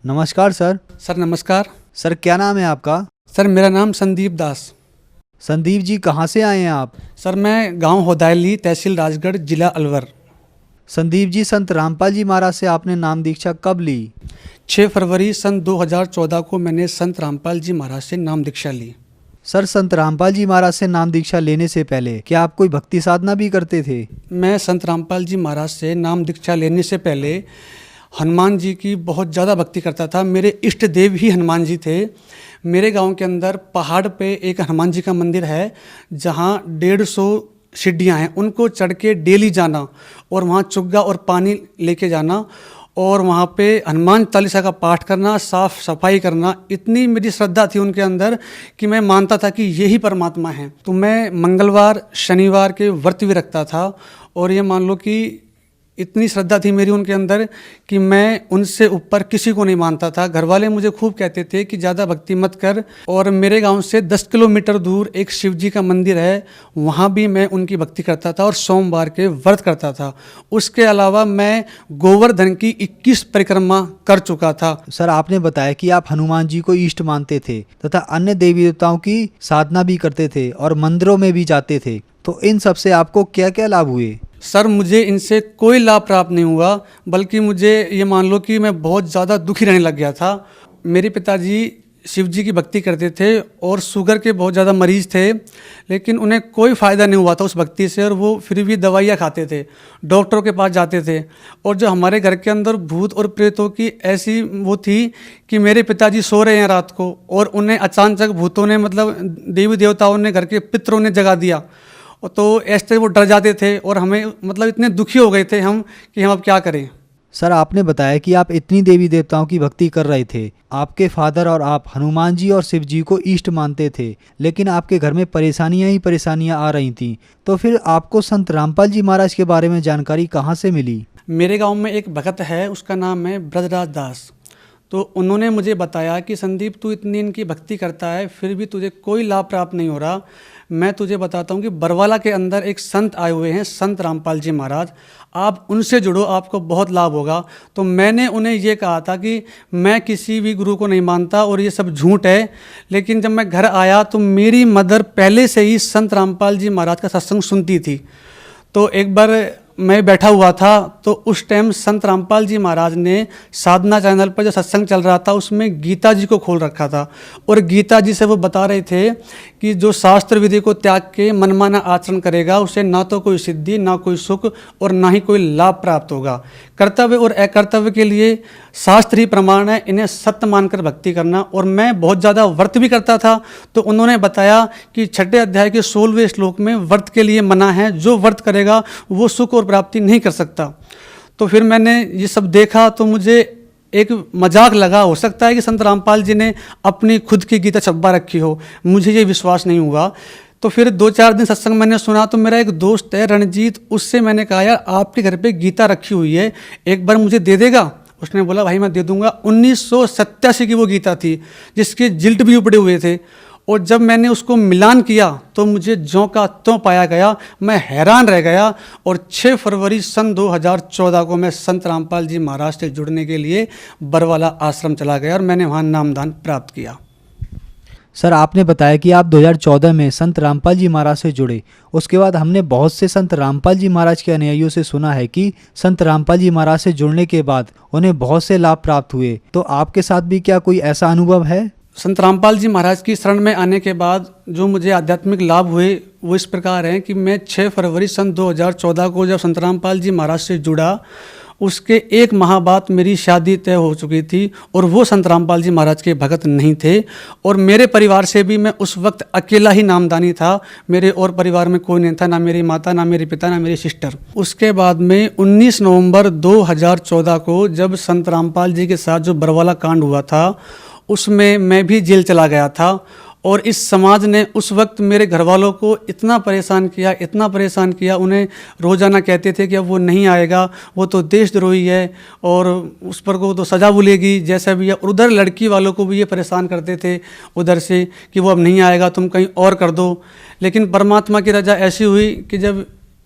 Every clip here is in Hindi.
नमस्कार सर। सर नमस्कार। सर क्या नाम है आपका? सर मेरा नाम संदीप दास। संदीप जी कहाँ से आए हैं आप? सर मैं गांव होदायली, तहसील राजगढ़, जिला अलवर। संदीप जी, संत रामपाल जी महाराज से आपने नाम दीक्षा कब ली? 6 फरवरी सन 2014 को मैंने संत रामपाल जी महाराज से नाम दीक्षा ली। सर संत रामपाल जी महाराज से नाम दीक्षा लेने से पहले क्या आप कोई भक्ति साधना भी करते थे? मैं संत रामपाल जी महाराज से नाम दीक्षा लेने से पहले हनुमान जी की बहुत ज़्यादा भक्ति करता था। मेरे इष्ट देव ही हनुमान जी थे। मेरे गांव के अंदर पहाड़ पे एक हनुमान जी का मंदिर है, जहां 150 सीढ़ियाँ हैं। उनको चढ़ के डेली जाना और वहाँ चुग्गा और पानी लेके जाना और वहाँ पे हनुमान चालीसा का पाठ करना, साफ सफाई करना, इतनी मेरी श्रद्धा थी उनके अंदर कि मैं मानता था कि यही परमात्मा है। तो मैं मंगलवार शनिवार के व्रत भी रखता था और ये मान लो कि इतनी श्रद्धा थी मेरी उनके अंदर कि मैं उनसे ऊपर किसी को नहीं मानता था। घर वाले मुझे खूब कहते थे कि ज़्यादा भक्ति मत कर। और मेरे गांव से 10 किलोमीटर दूर एक शिव जी का मंदिर है, वहाँ भी मैं उनकी भक्ति करता था और सोमवार के व्रत करता था। उसके अलावा मैं गोवर्धन की 21 परिक्रमा कर चुका था। सर आपने बताया कि आप हनुमान जी को इष्ट मानते थे तथा अन्य देवी देवताओं की साधना भी करते थे और मंदिरों में भी जाते थे, तो इन सब से आपको क्या क्या लाभ हुए? सर मुझे इनसे कोई लाभ प्राप्त नहीं हुआ, बल्कि मुझे ये मान लो कि मैं बहुत ज़्यादा दुखी रहने लग गया था। मेरे पिताजी शिव जी की भक्ति करते थे और शुगर के बहुत ज़्यादा मरीज़ थे, लेकिन उन्हें कोई फ़ायदा नहीं हुआ था उस भक्ति से और वो फिर भी दवाइयाँ खाते थे, डॉक्टरों के पास जाते थे। और जो हमारे घर के अंदर भूत और प्रेतों की ऐसी वो थी कि मेरे पिताजी सो रहे हैं रात को और उन्हें अचानक भूतों ने, मतलब देवी देवताओं ने, घर के पितरों ने जगा दिया। तो ऐसे वो डर जाते थे और हमें, मतलब इतने दुखी हो गए थे हम कि हम अब क्या करें। सर आपने बताया कि आप इतनी देवी देवताओं की भक्ति कर रहे थे, आपके फादर और आप हनुमान जी और शिव जी को इष्ट मानते थे, लेकिन आपके घर में परेशानियां ही परेशानियां आ रही थीं। तो फिर आपको संत रामपाल जी महाराज के बारे में जानकारी कहाँ से मिली? मेरे गांव में एक भगत है, उसका नाम है ब्रजराज दास। तो उन्होंने मुझे बताया कि संदीप तू इतनी इनकी भक्ति करता है फिर भी तुझे कोई लाभ प्राप्त नहीं हो रहा। मैं तुझे बताता हूँ कि बरवाला के अंदर एक संत आए हुए हैं, संत रामपाल जी महाराज, आप उनसे जुड़ो, आपको बहुत लाभ होगा। तो मैंने उन्हें ये कहा था कि मैं किसी भी गुरु को नहीं मानता और ये सब झूठ है। लेकिन जब मैं घर आया तो मेरी मदर पहले से ही संत रामपाल जी महाराज का सत्संग सुनती थी। तो एक बार मैं बैठा हुआ था तो उस टाइम संत रामपाल जी महाराज ने साधना चैनल पर जो सत्संग चल रहा था उसमें गीता जी को खोल रखा था और गीता जी से वो बता रहे थे कि जो शास्त्र विधि को त्याग के मनमाना आचरण करेगा उसे ना तो कोई सिद्धि, ना कोई सुख और ना ही कोई लाभ प्राप्त होगा। कर्तव्य और अकर्तव्य के लिए शास्त्र ही प्रमाण है, इन्हें सत्य मानकर भक्ति करना। और मैं बहुत ज़्यादा व्रत भी करता था। तो उन्होंने बताया कि 6 अध्याय के 16वें श्लोक में व्रत के लिए मना है, जो व्रत करेगा वो सुख और प्राप्ति नहीं कर सकता। तो फिर मैंने ये सब देखा तो मुझे एक मजाक लगा, हो सकता है कि संत रामपाल जी ने अपनी खुद की गीता छपवा रखी हो, मुझे ये विश्वास नहीं हुआ। तो फिर 2-4 दिन सत्संग मैंने सुना तो मेरा एक दोस्त है रणजीत, उससे मैंने कहा यार आपके घर पे गीता रखी हुई है, एक बार मुझे दे देगा? उसने बोला भाई मैं दे दूंगा। 1987 की वो गीता थी जिसके जिल्ट भी उपड़े हुए थे। और जब मैंने उसको मिलान किया तो मुझे ज्यों का त्यों पाया गया, मैं हैरान रह गया। और 6 फरवरी सन 2014 को मैं संत रामपाल जी महाराज से जुड़ने के लिए बरवाला आश्रम चला गया और मैंने वहाँ नामदान प्राप्त किया। सर आपने बताया कि आप 2014 में संत रामपाल जी महाराज से जुड़े। उसके बाद हमने बहुत से संत रामपाल जी महाराज के अनुयायियों से सुना है कि संत रामपाल जी महाराज से जुड़ने के बाद उन्हें बहुत से लाभ प्राप्त हुए। तो आपके साथ भी क्या कोई ऐसा अनुभव है? संत रामपाल जी महाराज की शरण में आने के बाद जो मुझे आध्यात्मिक लाभ हुए वो इस प्रकार हैं कि मैं 6 फरवरी सन 2014 को जब संत रामपाल जी महाराज से जुड़ा, उसके 1 माह बाद मेरी शादी तय हो चुकी थी और वो संत रामपाल जी महाराज के भगत नहीं थे। और मेरे परिवार से भी मैं उस वक्त अकेला ही नामदानी था, मेरे और परिवार में कोई नहीं था, ना मेरी माता, ना मेरे पिता, ना मेरी सिस्टर। उसके बाद में 19 नवंबर 2014 को जब संत रामपाल जी के साथ जो बरवाला कांड हुआ था उसमें मैं भी जेल चला गया था। और इस समाज ने उस वक्त मेरे घर वालों को इतना परेशान किया, इतना परेशान किया, उन्हें रोज़ाना कहते थे कि अब वो नहीं आएगा, वो तो देशद्रोही है और उस पर को तो सज़ा मिलेगी जैसा भी है। और उधर लड़की वालों को भी ये परेशान करते थे उधर से कि वो अब नहीं आएगा, तुम कहीं और कर दो। लेकिन परमात्मा की रजा ऐसी हुई कि जब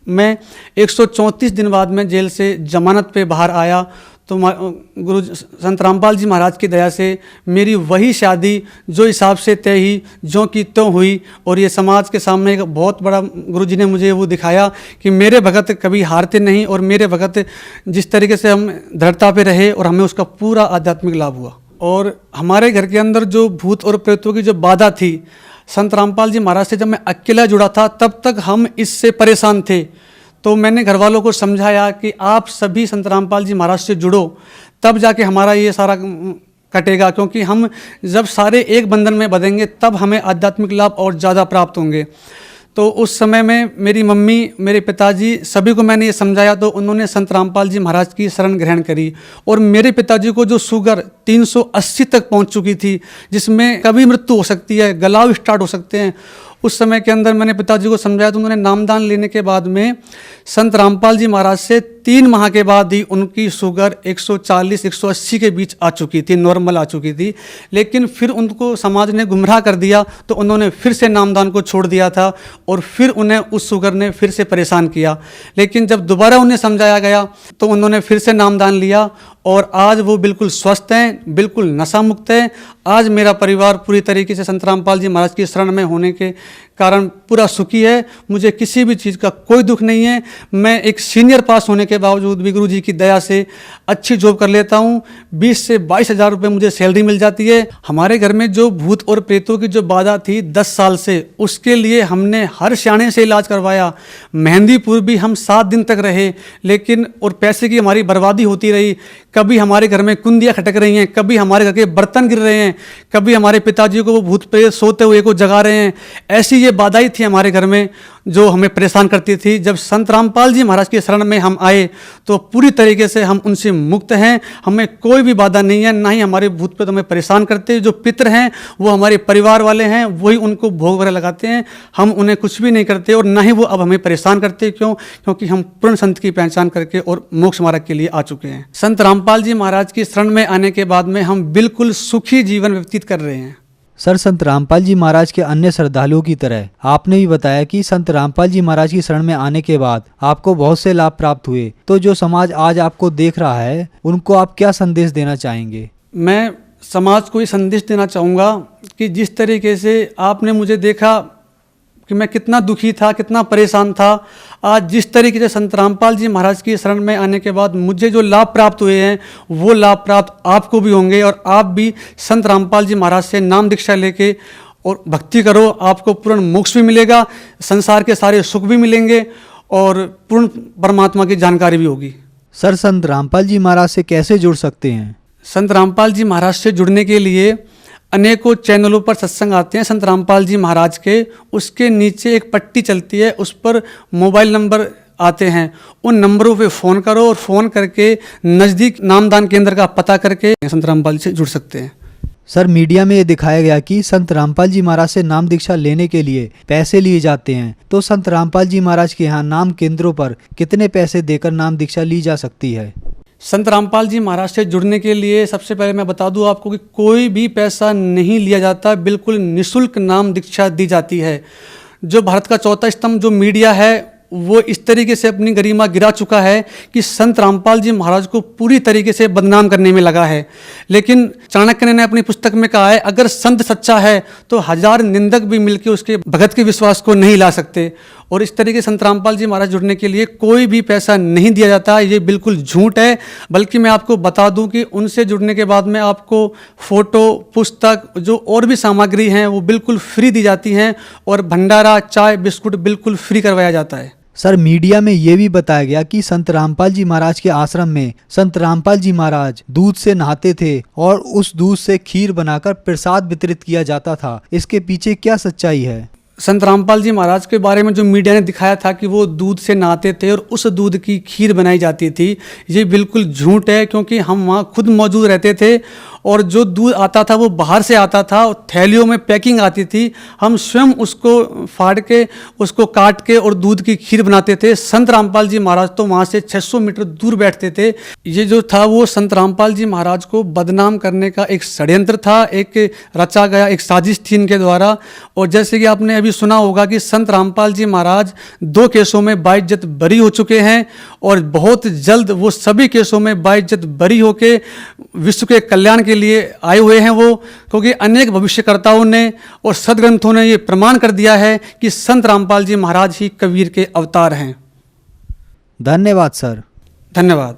मैं 134 दिन बाद में जेल से जमानत पे बाहर आया तो गुरु संत रामपाल जी महाराज की दया से मेरी वही शादी जो हिसाब से तय ही जो की त्यों हुई। और ये समाज के सामने एक बहुत बड़ा गुरु जी ने मुझे वो दिखाया कि मेरे भगत कभी हारते नहीं, और मेरे भगत जिस तरीके से हम दृढ़ता पे रहे और हमें उसका पूरा आध्यात्मिक लाभ हुआ। और हमारे घर के अंदर जो भूत और प्रेतों की जो बाधा थी, संत रामपाल जी महाराज से जब मैं अकेला जुड़ा था तब तक हम इससे परेशान थे। तो मैंने घर वालों को समझाया कि आप सभी संत रामपाल जी महाराज से जुड़ो, तब जाके हमारा ये सारा कटेगा, क्योंकि हम जब सारे एक बंधन में बंधेंगे तब हमें आध्यात्मिक लाभ और ज़्यादा प्राप्त होंगे। तो उस समय में मेरी मम्मी, मेरे पिताजी, सभी को मैंने ये समझाया, तो उन्होंने संत रामपाल जी महाराज की शरण ग्रहण करी। और मेरे पिताजी को जो शुगर 380 तक पहुंच चुकी थी, जिसमें कभी मृत्यु हो सकती है, गलाव स्टार्ट हो सकते हैं, उस समय के अंदर मैंने पिताजी को समझाया, तो उन्होंने नामदान लेने के बाद में संत रामपाल जी महाराज से 3 माह के बाद ही उनकी शुगर 140-180 के बीच आ चुकी थी, नॉर्मल आ चुकी थी। लेकिन फिर उनको समाज ने गुमराह कर दिया, तो उन्होंने फिर से नामदान को छोड़ दिया था और फिर उन्हें उस शुगर ने फिर से परेशान किया। लेकिन जब दोबारा उन्हें समझाया गया तो उन्होंने फिर से नामदान लिया और आज वो बिल्कुल स्वस्थ हैं, बिल्कुल नशा मुक्त हैं। आज मेरा परिवार पूरी तरीके से संत रामपाल जी महाराज की शरण में होने के कारण पूरा सुखी है। मुझे किसी भी चीज़ का कोई दुख नहीं है। मैं एक सीनियर पास होने के बावजूद भी गुरु जी की दया से अच्छी जॉब कर लेता हूँ। 20 से 22 हज़ार रुपये मुझे सैलरी मिल जाती है। हमारे घर में जो भूत और प्रेतों की जो बाधा थी 10 साल से, उसके लिए हमने हर सियाने से इलाज करवाया। मेहंदीपुर भी हम 7 दिन तक रहे, लेकिन और पैसे की हमारी बर्बादी होती रही। कभी हमारे घर में कुंदियाँ खटक रही हैं, कभी हमारे घर के बर्तन गिर रहे हैं, कभी हमारे पिताजी को वो भूत प्रेत सोते हुए को जगा रहे हैं। ऐसी ये बाधाएं थी हमारे घर में जो हमें परेशान करती थी। जब संत रामपाल जी महाराज की शरण में हम आए तो पूरी तरीके से हम उनसे मुक्त हैं। हमें कोई भी बाधा नहीं है, ना ही हमारे भूत प्रेत हमें परेशान करते। जो पितर हैं वो हमारे परिवार वाले हैं, वही उनको भोग वगैरह लगाते हैं। हम उन्हें कुछ भी नहीं करते और ना ही वो अब हमें परेशान करते। क्यों? क्योंकि हम पूर्ण संत की पहचान करके और मोक्ष मार्ग के लिए आ चुके हैं। संत रामपाल जी महाराज की शरण में आने के बाद में हम बिल्कुल सुखी जीवन व्यतीत कर रहे हैं। सर, संत रामपाल जी महाराज के अन्य श्रद्धालुओं की तरह आपने भी बताया कि संत रामपाल जी महाराज की शरण में आने के बाद आपको बहुत से लाभ प्राप्त हुए। तो जो समाज आज आपको देख रहा है उनको आप क्या संदेश देना चाहेंगे? मैं समाज को ये संदेश देना चाहूँगा कि जिस तरीके से आपने मुझे देखा कि मैं कितना दुखी था, कितना परेशान था, आज जिस तरीके से संत रामपाल जी महाराज की शरण में आने के बाद मुझे जो लाभ प्राप्त हुए हैं वो लाभ प्राप्त आपको भी होंगे। और आप भी संत रामपाल जी महाराज से नाम दीक्षा लेके और भक्ति करो, आपको पूर्ण मोक्ष भी मिलेगा, संसार के सारे सुख भी मिलेंगे और पूर्ण परमात्मा की जानकारी भी होगी। सर, संत रामपाल जी महाराज से कैसे जुड़ सकते हैं? संत रामपाल जी महाराज से जुड़ने के लिए अनेकों चैनलों पर सत्संग आते हैं संत रामपाल जी महाराज के। उसके नीचे एक पट्टी चलती है, उस पर मोबाइल नंबर आते हैं। उन नंबरों पे फ़ोन करो और फ़ोन करके नज़दीक नामदान केंद्र का पता करके संत रामपाल से जुड़ सकते हैं। सर, मीडिया में ये दिखाया गया कि संत रामपाल जी महाराज से नाम दीक्षा लेने के लिए पैसे लिए जाते हैं। तो संत रामपाल जी महाराज के यहाँ नाम केंद्रों पर कितने पैसे देकर नाम दीक्षा ली जा सकती है? संत रामपाल जी महाराज से जुड़ने के लिए सबसे पहले मैं बता दूं आपको कि कोई भी पैसा नहीं लिया जाता, बिल्कुल निःशुल्क नाम दीक्षा दी जाती है। जो भारत का चौथा स्तंभ जो मीडिया है वो इस तरीके से अपनी गरिमा गिरा चुका है कि संत रामपाल जी महाराज को पूरी तरीके से बदनाम करने में लगा है। लेकिन चाणक्य ने अपनी पुस्तक में कहा है, अगर संत सच्चा है तो 1000 निंदक भी मिलकर उसके भगत के विश्वास को नहीं ला सकते। और इस तरीके संत रामपाल जी महाराज जुड़ने के लिए कोई भी पैसा नहीं दिया जाता, ये बिल्कुल झूठ है। बल्कि मैं आपको बता दूं कि उनसे जुड़ने के बाद में आपको फोटो, पुस्तक, जो और भी सामग्री हैं वो बिल्कुल फ्री दी जाती हैं और भंडारा, चाय, बिस्कुट बिल्कुल फ्री करवाया जाता है। सर, मीडिया में ये भी बताया गया कि संत रामपाल जी महाराज के आश्रम में संत रामपाल जी महाराज दूध से नहाते थे और उस दूध से खीर बनाकर प्रसाद वितरित किया जाता था। इसके पीछे क्या सच्चाई है? संत रामपाल जी महाराज के बारे में जो मीडिया ने दिखाया था कि वो दूध से नहाते थे और उस दूध की खीर बनाई जाती थी, ये बिल्कुल झूठ है। क्योंकि हम वहाँ खुद मौजूद रहते थे और जो दूध आता था वो बाहर से आता था और थैलियों में पैकिंग आती थी। हम स्वयं उसको फाड़ के, उसको काट के और दूध की खीर बनाते थे। संत रामपाल जी महाराज तो वहाँ से 600 मीटर दूर बैठते थे। ये जो था वो संत रामपाल जी महाराज को बदनाम करने का एक षड्यंत्र था, एक रचा गया एक साजिश थी इनके द्वारा। और जैसे कि आपने अभी सुना होगा कि संत रामपाल जी महाराज 2 केसों में बाइज्जत बरी हो चुके हैं और बहुत जल्द वो सभी केसों में बाइज्जत बरी होके विश्व के कल्याण के लिए आए हुए हैं वो, क्योंकि अनेक भविष्यकर्ताओं ने और सदग्रंथों ने ये प्रमाण कर दिया है कि संत रामपाल जी महाराज ही कबीर के अवतार हैं। धन्यवाद सर। धन्यवाद।